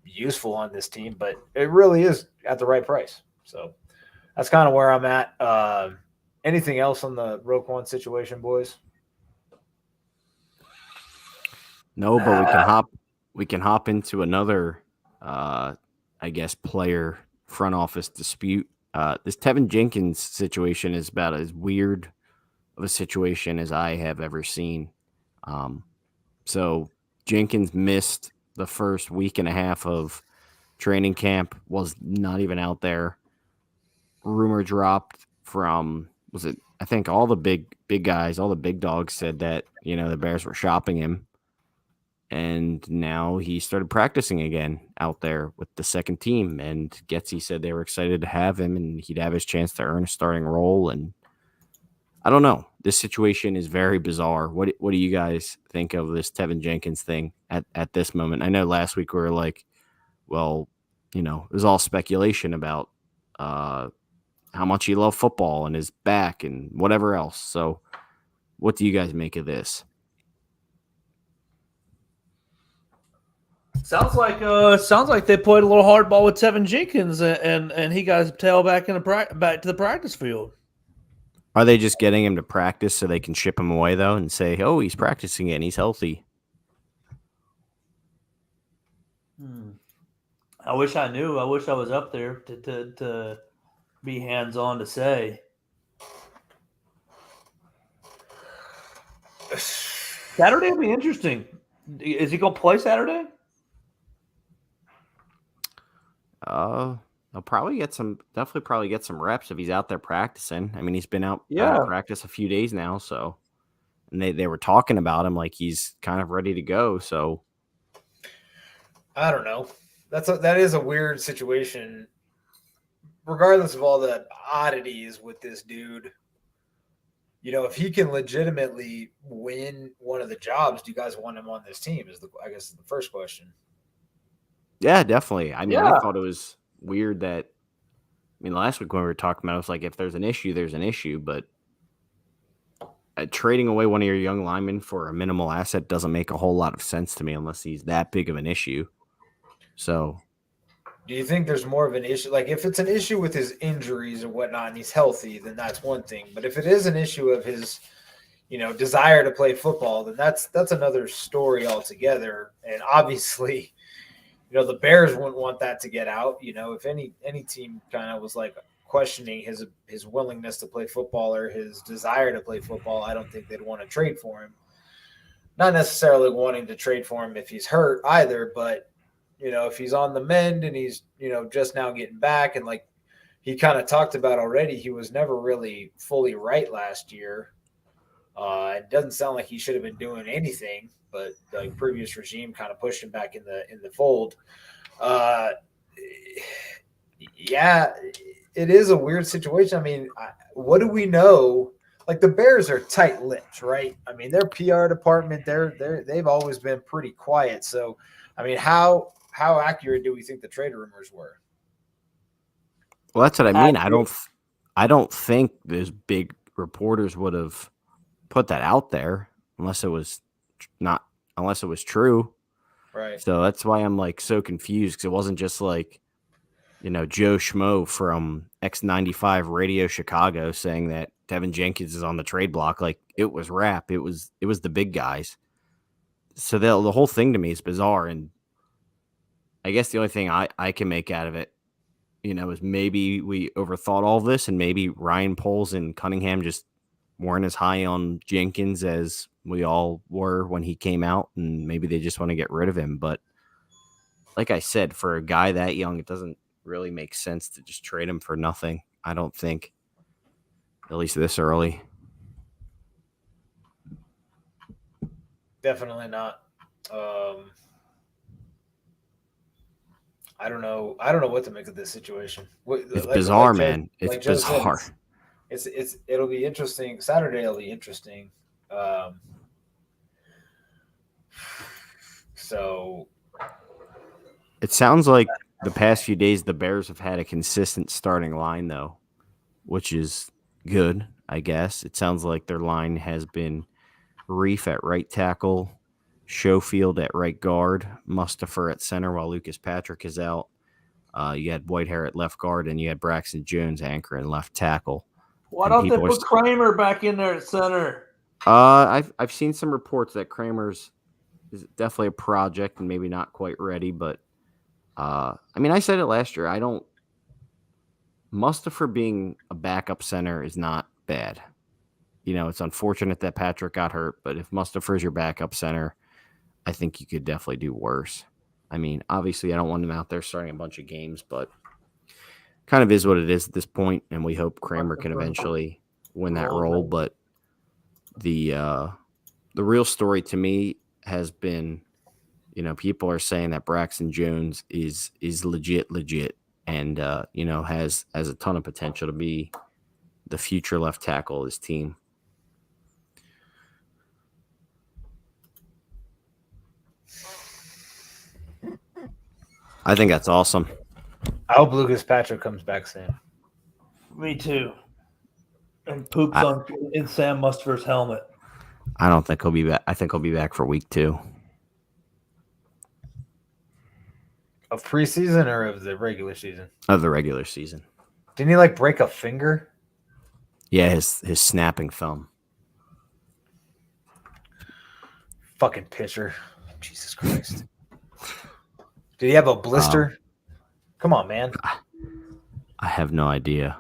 useful on this team, but it really is at the right price. So that's kind of where I'm at. Anything else on the Roquan situation, boys? No, but we can hop into another I guess player front office dispute. This Tevin Jenkins situation is about as weird of a situation as I have ever seen. So Jenkins missed the first week and a half of training camp, was not even out there. Rumor dropped from I think all the big guys, all the big dogs said that, the Bears were shopping him. And now he started practicing again out there with the second team. And Getsy said they were excited to have him and he'd have his chance to earn a starting role. And I don't know. This situation is very bizarre. What do you guys think of this Tevin Jenkins thing at this moment? I know last week we were like, well, it was all speculation about how much he loved football and his back and whatever else. So what do you guys make of this? Sounds like they played a little hardball with Tevin Jenkins, and he got his tail back back to the practice field. Are they just getting him to practice so they can ship him away though and say, "Oh, he's practicing it and he's healthy"? I wish I knew. I wish I was up there to be hands on to say. Saturday will be interesting. Is he going to play Saturday? He'll definitely get some reps if he's out there practicing. I mean, he's been out of practice a few days now, so and they were talking about him like he's kind of ready to go. So I don't know. That is a weird situation. Regardless of all the oddities with this dude, if he can legitimately win one of the jobs, do you guys want him on this team? I guess the first question. Yeah, definitely. I mean, I thought it was weird that. I mean, last week when we were talking about it, it was like if there's an issue, there's an issue. But trading away one of your young linemen for a minimal asset doesn't make a whole lot of sense to me unless he's that big of an issue. So, do you think there's more of an issue? Like, if it's an issue with his injuries and whatnot, and he's healthy, then that's one thing. But if it is an issue of his, desire to play football, then that's another story altogether. And obviously, the Bears wouldn't want that to get out. If any team kind of was like questioning his willingness to play football or his desire to play football, I don't think they'd want to trade for him. Not necessarily wanting to trade for him if he's hurt either, but if he's on the mend and he's, just now getting back, and like he kind of talked about already, he was never really fully right last year. It doesn't sound like he should have been doing anything, but the previous regime kind of pushed him back in the fold. Yeah, it is a weird situation. I mean, what do we know? Like, the Bears are tight-lipped, right? I mean, their PR department, they've always been pretty quiet. So, I mean, how accurate do we think the trade rumors were? Well, that's what I mean. I don't think those big reporters would have put that out there unless it was true. Right. So that's why I'm like so confused, because it wasn't just like, Joe Schmo from X95 Radio Chicago saying that Tevin Jenkins is on the trade block. Like, it was rap. It was the big guys. So the whole thing to me is bizarre. And I guess the only thing I can make out of it, is maybe we overthought all this, and maybe Ryan Poles and Cunningham just weren't as high on Jenkins as we all were when he came out, and maybe they just want to get rid of him. But like I said, for a guy that young, it doesn't really make sense to just trade him for nothing. I don't think, at least this early. Definitely not. I don't know what to make of this situation. It's bizarre, man. It's bizarre. It'll be interesting. Saturday will be interesting. So it sounds like the past few days the Bears have had a consistent starting line, though, which is good, I guess. It sounds like their line has been Reef at right tackle, Schofield at right guard, Mustipher at center while Lucas Patrick is out. You had Whitehair at left guard, and you had Braxton Jones anchoring left tackle. Why don't they put Kramer back in there at center? I've seen some reports that Kramer's is definitely a project and maybe not quite ready, but I mean, I said it last year. Mustipher being a backup center is not bad. It's unfortunate that Patrick got hurt, but if Mustipher is your backup center, I think you could definitely do worse. I mean, obviously, I don't want him out there starting a bunch of games, but kind of is what it is at this point, and we hope Kramer can eventually win that role. But the real story to me has been, people are saying that Braxton Jones is legit, and has a ton of potential to be the future left tackle of this team. I think that's awesome. I hope Lucas Patrick comes back soon. Me too. And poops in Sam Mustipher's helmet. I don't think he'll be back. I think he'll be back for week 2. Of preseason or of the regular season? Of the regular season. Didn't he like break a finger? Yeah, his snapping thumb. Fucking pitcher. Jesus Christ. Did he have a blister? Come on, man. I have no idea.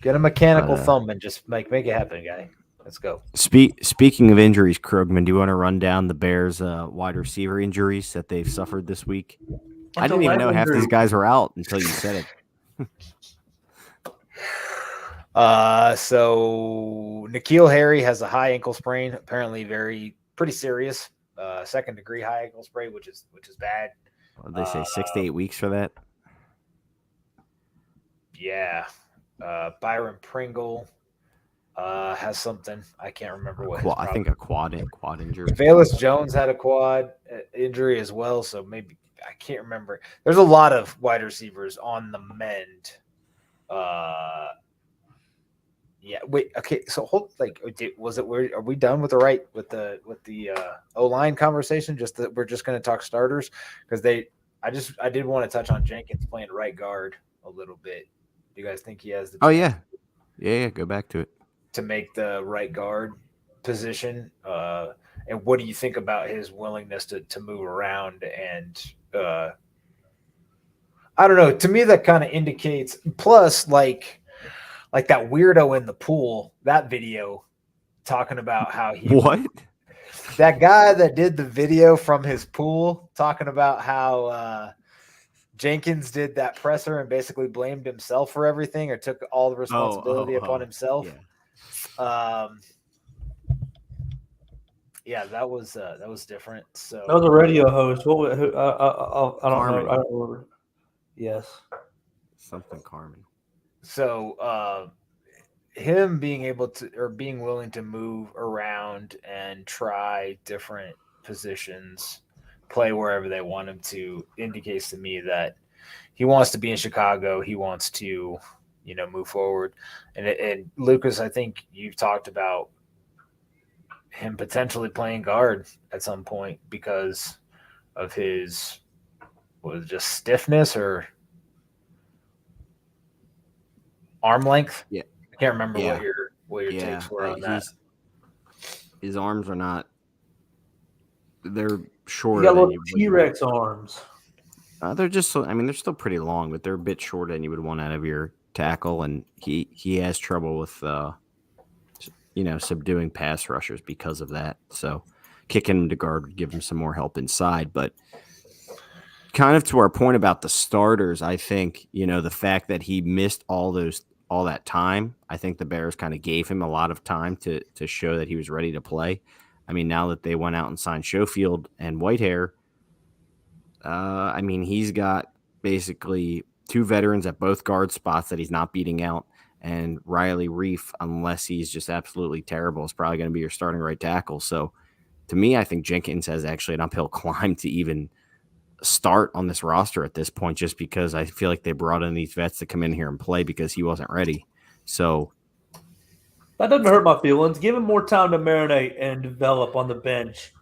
Get a mechanical thumb and just make it happen, guy. Let's go. Speaking of injuries, Krugman, do you want to run down the Bears' wide receiver injuries that they've suffered this week? I didn't even know half these guys were out until you said it. So N'Keal Harry has a high ankle sprain, apparently pretty serious. 2nd-degree high ankle sprain, which is bad. What did they say 6 to 8 weeks for that? Yeah. Byron Pringle has something. I can't remember what. I think a quad injury. Velus Jones had a quad injury as well, so maybe I can't remember. There's a lot of wide receivers on the mend. Yeah. Wait. Okay. So are we done with the O-line conversation? We're just going to talk starters because I did want to touch on Jenkins playing right guard a little bit. Do you guys think he has the? Oh yeah. Go back to it. To make the right guard position, and what do you think about his willingness to move around? And I don't know. To me, that kind of indicates. Plus, like that weirdo in the pool, that video talking about how he that guy that did the video from his pool talking about how Jenkins did that presser and basically blamed himself for everything or took all the responsibility upon himself. Yeah. That was different. So that was a radio host. I don't know. I don't remember. Yes, something Carmen. So him being able to or being willing to move around and try different positions, play wherever they want him to, indicates to me that he wants to be in Chicago. He wants to, move forward. And Lucas, I think you've talked about him potentially playing guard at some point because of his just stiffness or arm length. Yeah, I can't remember what your takes were on that. His arms are not. They're shorter. He got little T-Rex arms. They're just. They're still pretty long, but they're a bit shorter than you would want out of your tackle, and he has trouble with subduing pass rushers because of that. So kicking him to guard would give him some more help inside. But kind of to our point about the starters, I think, the fact that he missed all that time, I think the Bears kind of gave him a lot of time to show that he was ready to play. Now that they went out and signed Schofield and Whitehair, he's got basically 2 veterans at both guard spots that he's not beating out. And Riley Reif, unless he's just absolutely terrible, is probably going to be your starting right tackle. So to me, I think Jenkins has actually an uphill climb to even start on this roster at this point, just because I feel like they brought in these vets to come in here and play because he wasn't ready. So that doesn't hurt my feelings. Give him more time to marinate and develop on the bench.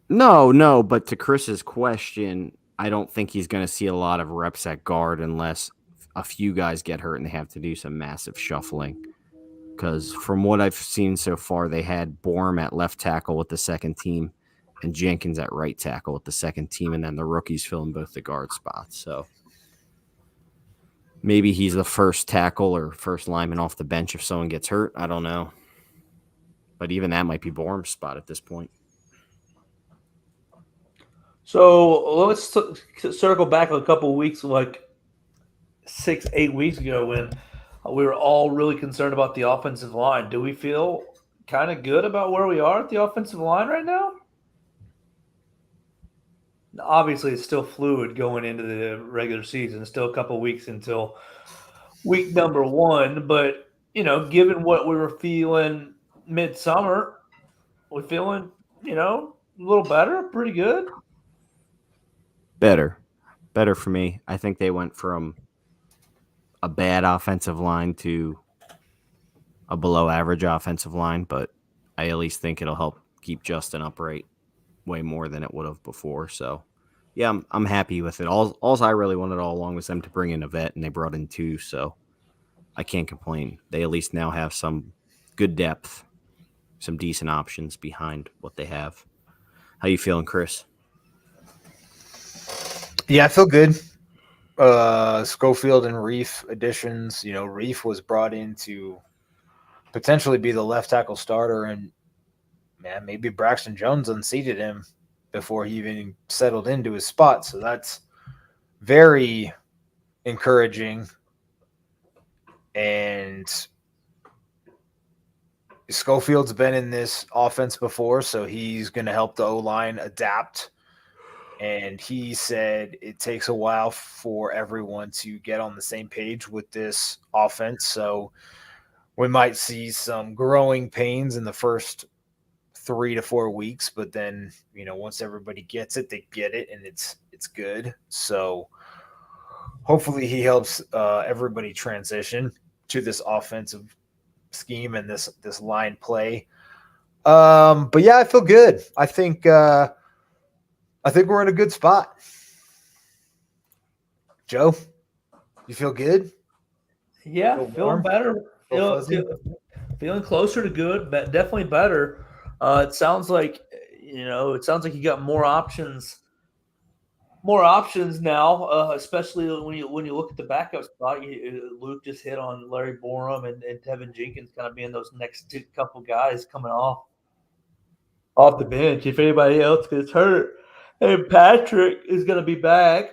No, but to Chris's question, I don't think he's going to see a lot of reps at guard unless a few guys get hurt and they have to do some massive shuffling. Because from what I've seen so far, they had Bourne at left tackle with the second team and Jenkins at right tackle with the second team, and then the rookies filling both the guard spots. So maybe he's the first tackle or first lineman off the bench if someone gets hurt. I don't know. But even that might be Bourne's spot at this point. So let's circle back a couple of weeks, like 6-8 weeks ago, when we were all really concerned about the offensive line. Do we feel kind of good about where we are at the offensive line right now? Obviously, it's still fluid going into the regular season. It's still a couple of weeks until week number 1. But, given what we were feeling midsummer, we're feeling, a little better, pretty good. Better. Better for me. I think they went from a bad offensive line to a below average offensive line, but I at least think it'll help keep Justin upright way more than it would have before. So, yeah, I'm happy with it. All I really wanted all along was them to bring in a vet, and they brought in 2, so I can't complain. They at least now have some good depth, some decent options behind what they have. How you feeling, Chris? Yeah, I feel good. Schofield and Reef additions. Reef was brought in to potentially be the left tackle starter, and man, maybe Braxton Jones unseated him before he even settled into his spot. So that's very encouraging. And Schofield's been in this offense before, so he's going to help the O-line adapt. And he said it takes a while for everyone to get on the same page with this offense. So we might see some growing pains in the first 3 to 4 weeks, but then, once everybody gets it, they get it, and it's good. So hopefully he helps everybody transition to this offensive scheme and this line play. But yeah, I feel good. I think we're in a good spot. Joe, you feel good? Yeah, Feel feeling warm? better. Feeling closer to good, but definitely better. It sounds like you got more options now, especially when you look at the backup spot. Luke just hit on Larry Borum and Tevin Jenkins kind of being those next couple guys coming off the bench. If anybody else gets hurt, and Patrick is going to be back,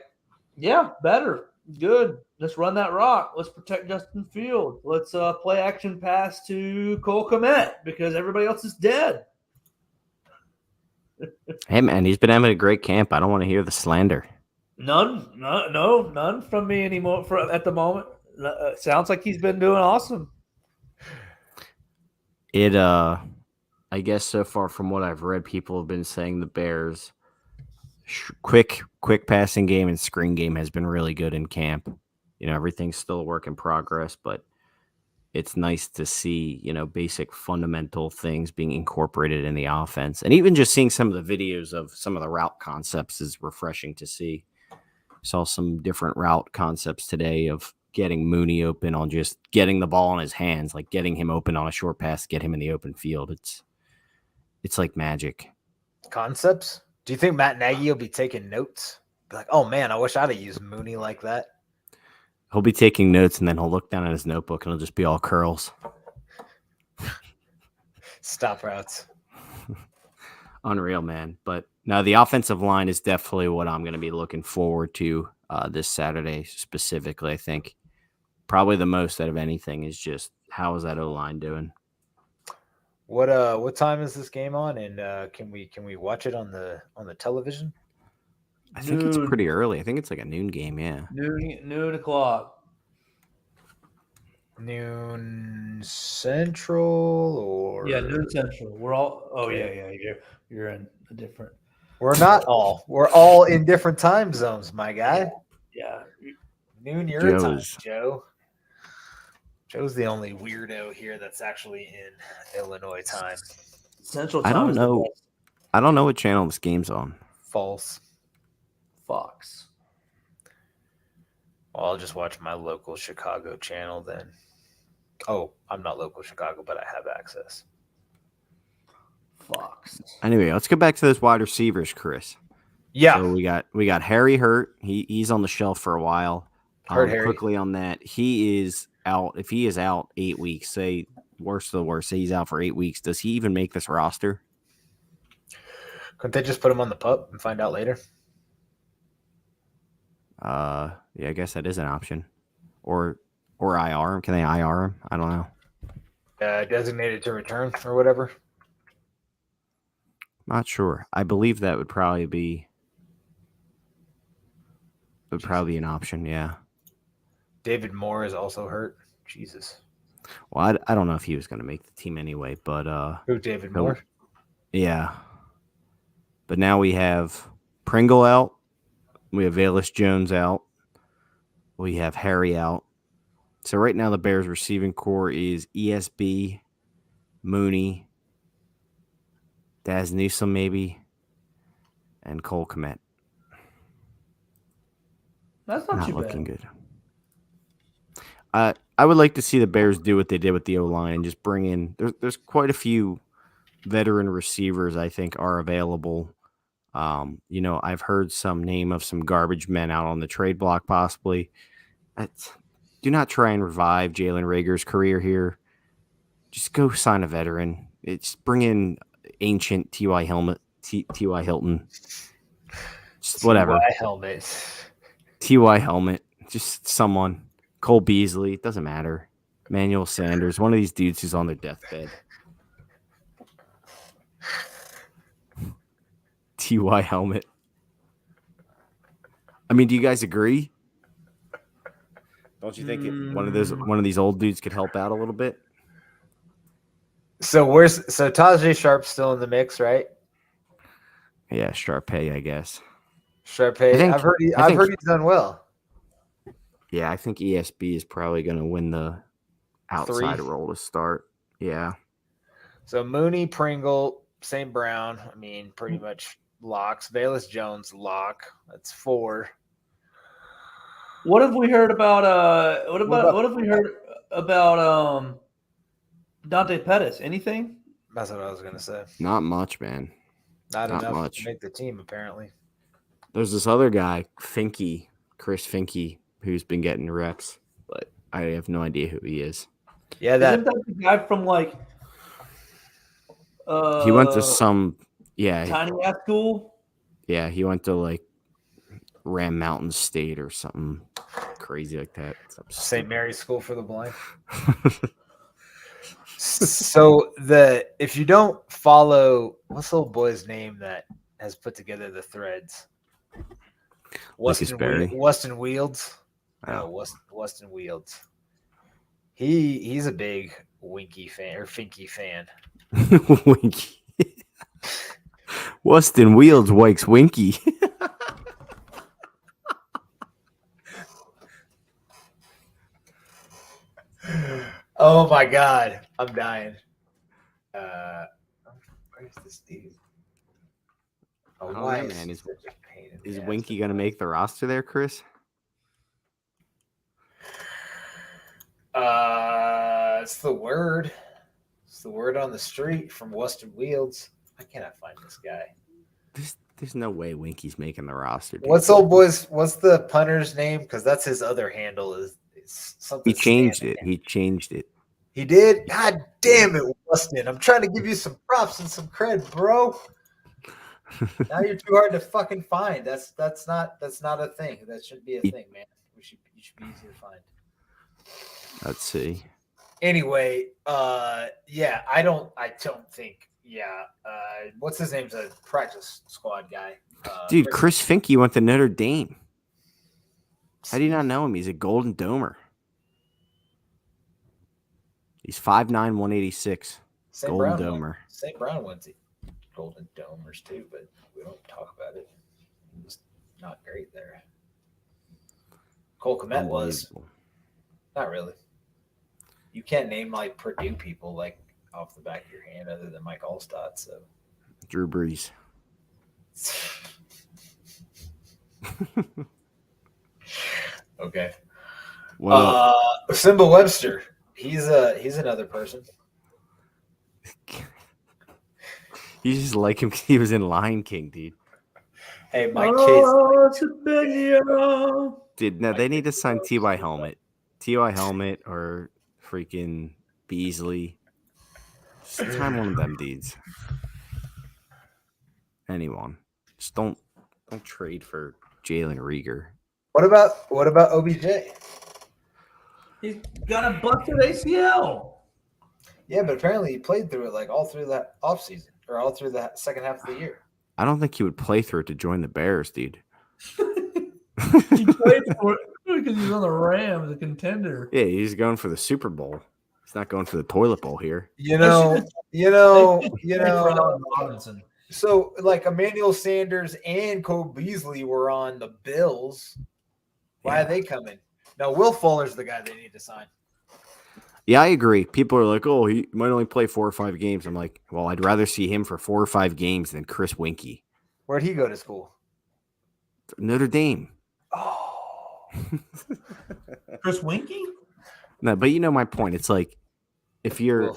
yeah, better, good. Let's run that rock. Let's protect Justin Field. Let's play action pass to Cole Kmet because everybody else is dead. Hey, man, he's been having a great camp. I don't want to hear the slander. None from me anymore at the moment. Sounds like he's been doing awesome. I guess so far from what I've read, people have been saying the Bears' quick passing game and screen game has been really good in camp. Everything's still a work in progress, but it's nice to see, basic fundamental things being incorporated in the offense. And even just seeing some of the videos of some of the route concepts is refreshing to see. Saw some different route concepts today of getting Mooney open on just getting the ball in his hands, like getting him open on a short pass, get him in the open field. It's like magic. Concepts? Do you think Matt Nagy will be taking notes? Be like, oh man, I wish I'd have used Mooney like that. He'll be taking notes, and then he'll look down at his notebook, and it'll just be all curls. Stop routes. Unreal, man. But no, the offensive line is definitely what I'm going to be looking forward to this Saturday specifically. I think probably the most out of anything is just how is that O-line doing? What time is this game on? And can we watch it on the television? I think it's pretty early. I think it's like a noon game. Yeah, noon o'clock. Noon Central or noon Central. We're all. Oh okay. yeah. You're in a different. We're not all. We're all in different time zones, my guy. Yeah. Noon your time, Joe. Joe's the only weirdo here that's actually in Illinois time. Central time. I don't know. I don't know what channel this game's on. False. Fox. Well, I'll just watch my local Chicago channel then. Oh, I'm not local Chicago, but I have access. Fox. Anyway, let's get back to those wide receivers, Chris. Yeah. So we got Harry hurt. He's on the shelf for a while. Harry. Quickly on that, he is out. If he is out 8 weeks, say worst of the worst, say he's out for 8 weeks, does he even make this roster? Couldn't they just put him on the pup and find out later? Yeah, I guess that is an option. Or IR him. Can they IR him? I don't know. Designated to return or whatever. Not sure. I believe that would probably be an option. Yeah. David Moore is also hurt. Jesus. Well, I don't know if he was going to make the team anyway, but who, David Moore? Yeah. But now we have Pringle out, We have Velus Jones out. We have Harry out. So right now the Bears receiving core is ESB, Mooney, Daz Newsome maybe, and Cole Kmet. That's not too looking bad. good. I would like to see the Bears do what they did with the O-line and just bring in. There's quite a few veteran receivers I think are available. I've heard some name of some garbage men out on the trade block possibly. Do not try and revive Jalen Rager's career here. Just go sign a veteran. It's bring in ancient T.Y. Hilton. Just whatever. T.Y. Helmet. Just someone. Cole Beasley. It doesn't matter. Manuel Sanders. One of these dudes who's on their deathbed. T.Y. Helmet. I mean, do you guys agree? Don't you think one of these old dudes could help out a little bit? So Tajay Sharp's still in the mix, right? Yeah, Sharpay, I guess. Sharpay. I've heard he's done well. Yeah, I think ESB is probably going to win the outside role to start. Yeah. So Mooney, Pringle, St. Brown. I mean, pretty much locks. Velus Jones lock. That's 4. What have we heard about? What have we heard about? Dante Pettis. Anything? That's what I was gonna say. Not much, man. Not enough to make the team, apparently. There's this other guy, Chris Finke, who's been getting reps, but I have no idea who he is. Yeah, isn't that the guy from like? He went to some tiny ass school. Yeah, he went to like Ram Mountain State or something crazy like that. St. Mary's School for the Blind. So if you don't follow, what's the little boy's name that has put together the threads? Weston Wields. Oh, Weston Wields. He's a big Winky fan or Finky fan. Winky. Weston Wields wakes Winky. Oh my God, I'm dying. Where's this dude? Oh, why, man? Is Winky gonna make the roster there, Chris? It's the word. It's the word on the street from Weston Wields. Why can't I find this guy? There's no way Winky's making the roster. Dude. What's the punter's name? Because that's his other handle. Is something. He changed it. He did? God damn it, Weston. I'm trying to give you some props and some cred, bro. Now you're too hard to fucking find. That's not a thing. That shouldn't be a thing, man. You should be easy to find. Let's see. Anyway, I don't think. Yeah. What's his name's a practice squad guy. Dude, Chris Finke went to Notre Dame. How do you not know him? He's a Golden Domer. He's 5'9", 186. Golden Domer. St. Brown went to Golden Domers too, but we don't talk about it. He was not great there. Cole Kmet was. Not really. You can't name like Purdue people like off the back of your hand other than Mike Allstott. So Drew Brees. Okay. Simba Webster. He's another person. You just like him because he was in Lion King, dude. Hey, my kids. Dude, no, they need to sign T.Y. Helmet. T.Y. Helmet or freaking Beasley. Just sign one of them dudes. Anyone. Just don't trade for Jalen Reagor. What about OBJ? He's got a busted ACL. Yeah, but apparently he played through it like all through that offseason or all through the second half of the year. I don't think he would play through it to join the Bears, dude. He played for it because he's on the Rams, a contender. Yeah, he's going for the Super Bowl. He's not going for the toilet bowl here. You know. Robinson. So, like, Emmanuel Sanders and Cole Beasley were on the Bills. Why are they coming? No, Will Fuller's the guy they need to sign. Yeah, I agree. People are like, oh, he might only play 4 or 5 games. I'm like, well, I'd rather see him for 4 or 5 games than Chris Winkie. Where'd he go to school? Notre Dame. Oh. Chris Winkie? No, but you know my point. It's like if you're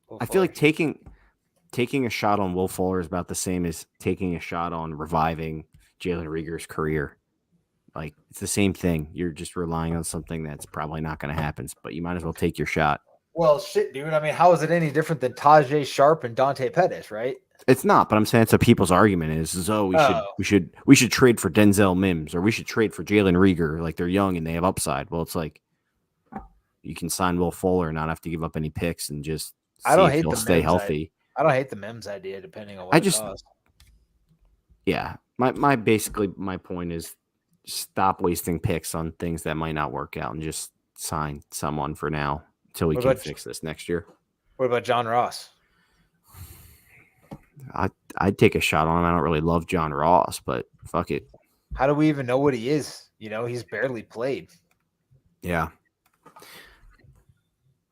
Will I feel like Fuller. taking a shot on Will Fuller is about the same as taking a shot on reviving Jalen Rieger's career. Like it's the same thing. You're just relying on something that's probably not going to happen, but you might as well take your shot. Well, shit, dude. I mean, how is it any different than Tajay Sharp and Dante Pettis, right? It's not, but I'm saying it's what people's argument is we should trade for Denzel Mims or we should trade for Jalen Rieger. Like they're young and they have upside. Well, it's like you can sign Will Fuller and not have to give up any picks and just see I don't if hate he'll the stay Mims healthy. I don't hate the Mims idea, depending on what I it just- costs. Yeah. My point is stop wasting picks on things that might not work out and just sign someone for now until we What can about- fix this next year. What about John Ross? I'd take a shot on him. I don't really love John Ross, but fuck it. How do we even know what he is? You know, he's barely played. Yeah.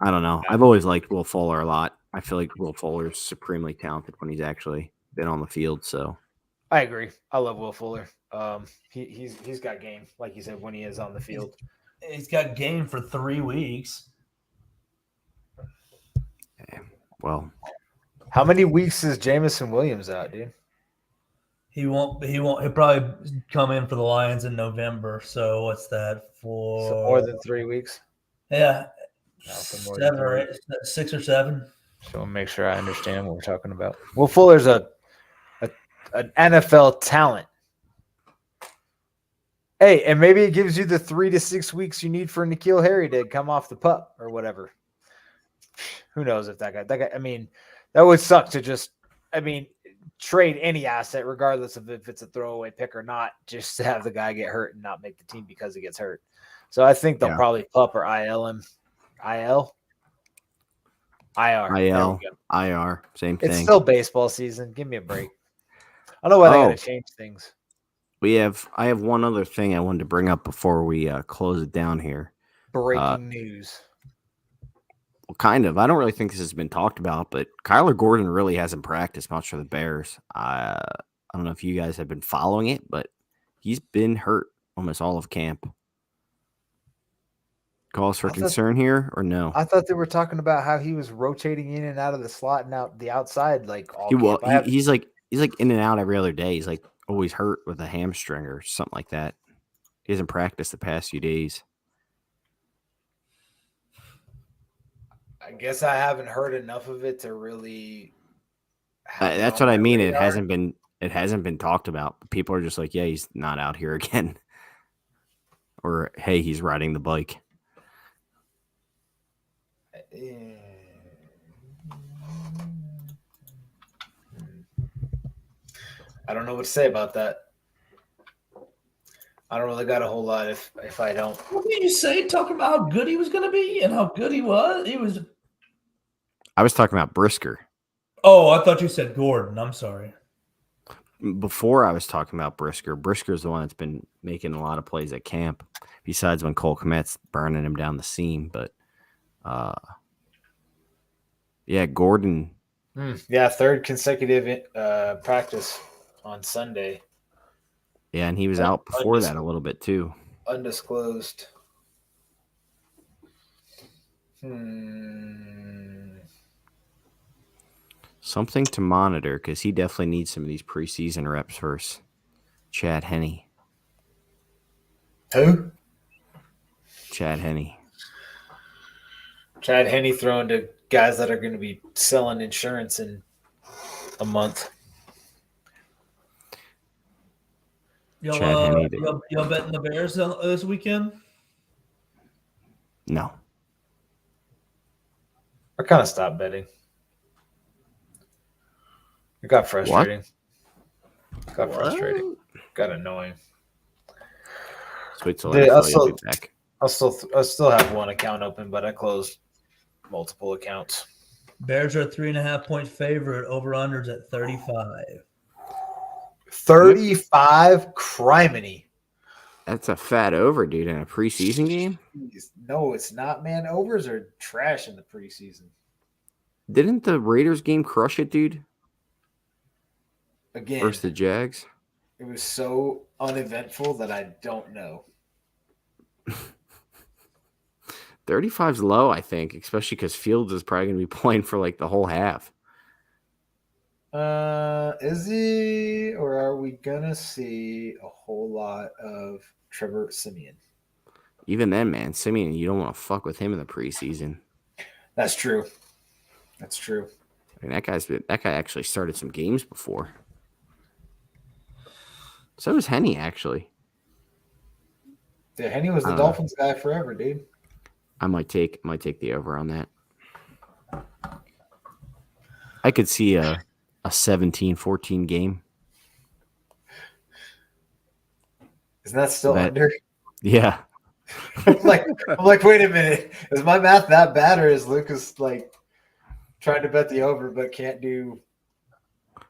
I don't know. I've always liked Will Fuller a lot. I feel like Will Fuller is supremely talented when he's actually been on the field. So I agree. I love Will Fuller. He's got game, like you said, when he is on the field. He's got game for 3 weeks. well, How many weeks is Jamison Williams out, dude? He'll probably come in for the Lions in November. So what's that for? So more than 3 weeks. Yeah. Nothing more than 7 or 8, 6 or 7. So I'll make sure I understand what we're talking about. Will Fuller's an NFL talent. Hey, and maybe it gives you the 3 to 6 weeks you need for N'Keal Harry to come off the pup or whatever. Who knows if that guy, I mean, that would suck to just, trade any asset, regardless of if it's a throwaway pick or not, just to have the guy get hurt and not make the team because he gets hurt. So I think they'll probably pup or IL him. IL? IR. IR, same thing. It's still baseball season. Give me a break. I don't know why they got to change things. I have one other thing I wanted to bring up before we close it down here. Breaking news. Well, kind of. I don't really think this has been talked about, but Kyler Gordon really hasn't practiced much for the Bears. I don't know if you guys have been following it, but he's been hurt almost all of camp. Cause for concern here or no? I thought they were talking about how he was rotating in and out of the slot and out the outside like all camp. He's like in and out every other day. He's like always hurt with a hamstring or something like that. He hasn't practiced the past few days. I guess I haven't heard enough of it to really. That's what I mean. It hasn't been talked about. People are just like, yeah, he's not out here again, or hey, he's riding the bike. I don't know what to say about that. I don't really got a whole lot if I don't. What did you say? Talking about how good he was going to be and how good he was? I was talking about Brisker. Oh, I thought you said Gordon. I'm sorry. Before I was talking about Brisker. Brisker's the one that's been making a lot of plays at camp, besides when Cole Kmet's burning him down the seam. But, yeah, Gordon. Yeah, third consecutive practice on Sunday. Yeah, and he was out before that a little bit too. Undisclosed. Something to monitor because he definitely needs some of these preseason reps versus Chad Henne. Who? Chad Henne. Chad Henne throwing to guys that are going to be selling insurance in a month. Y'all betting the Bears this weekend? No. I kind of stopped betting. It got frustrating. Got annoying. Sweet, so back. I'll still have one account open, but I closed multiple accounts. Bears are a 3.5 point favorite. Over unders at 35. 35 criminy. That's a fat over, dude, in a preseason game. Jeez. No, it's not, man. Overs are trash in the preseason. Didn't the Raiders game crush it, dude? Again, Versus the Jags. it was so uneventful that I don't know. 35's low, I think, especially because Fields is probably going to be playing for like the whole half. Is he, or are we gonna see a whole lot of Trevor Siemian? Even then, man, Simeon, you don't want to fuck with him in the preseason. That's true. That's true. I mean, that guy actually started some games before. So was Henny, actually. Yeah, Henny was the Dolphins guy forever, dude. I might take the over on that. I could see a 17-14 game. Isn't that still under? Yeah. I'm like, wait a minute. Is my math that bad, or is Lucas like trying to bet the over but can't do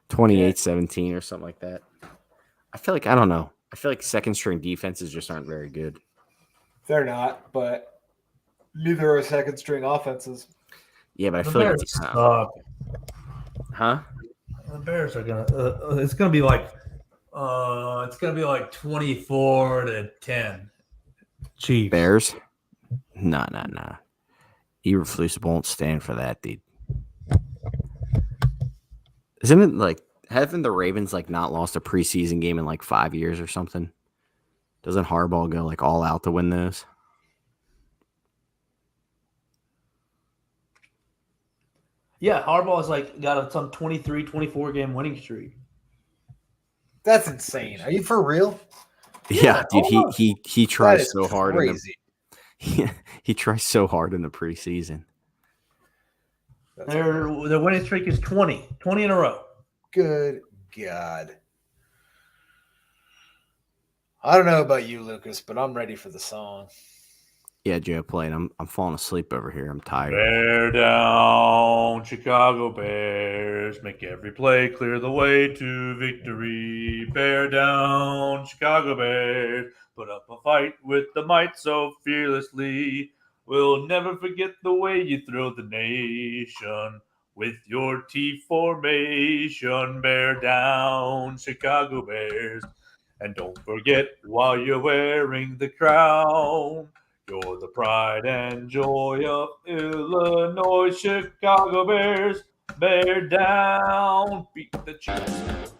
28-17 or something like that? I feel like, I don't know. I feel like second string defenses just aren't very good. They're not, but neither are second string offenses. Yeah, but I feel like it's suck. Huh? The Bears are gonna. It's gonna be like 24-10. Chiefs. Bears? Nah. Eberflus won't stand for that, dude. Isn't it like, haven't the Ravens like not lost a preseason game in like 5 years or something? Doesn't Harbaugh go like all out to win those? Yeah, Harbaugh's like got some 23-24 game winning streak. That's insane. Are you for real? Yeah, dude, he tries so hard. Crazy. He tries so hard in the preseason. Their winning streak is 20 in a row. Good God. I don't know about you, Lucas, but I'm ready for the song. Yeah, Joe, play it. I'm falling asleep over here. I'm tired. Bear down, Chicago Bears. Make every play clear the way to victory. Bear down, Chicago Bears. Put up a fight with the might so fearlessly. We'll never forget the way you thrill the nation with your T formation. Bear down, Chicago Bears. And don't forget while you're wearing the crown, you're the pride and joy of Illinois. Chicago Bears. Bear down, beat the Chiefs.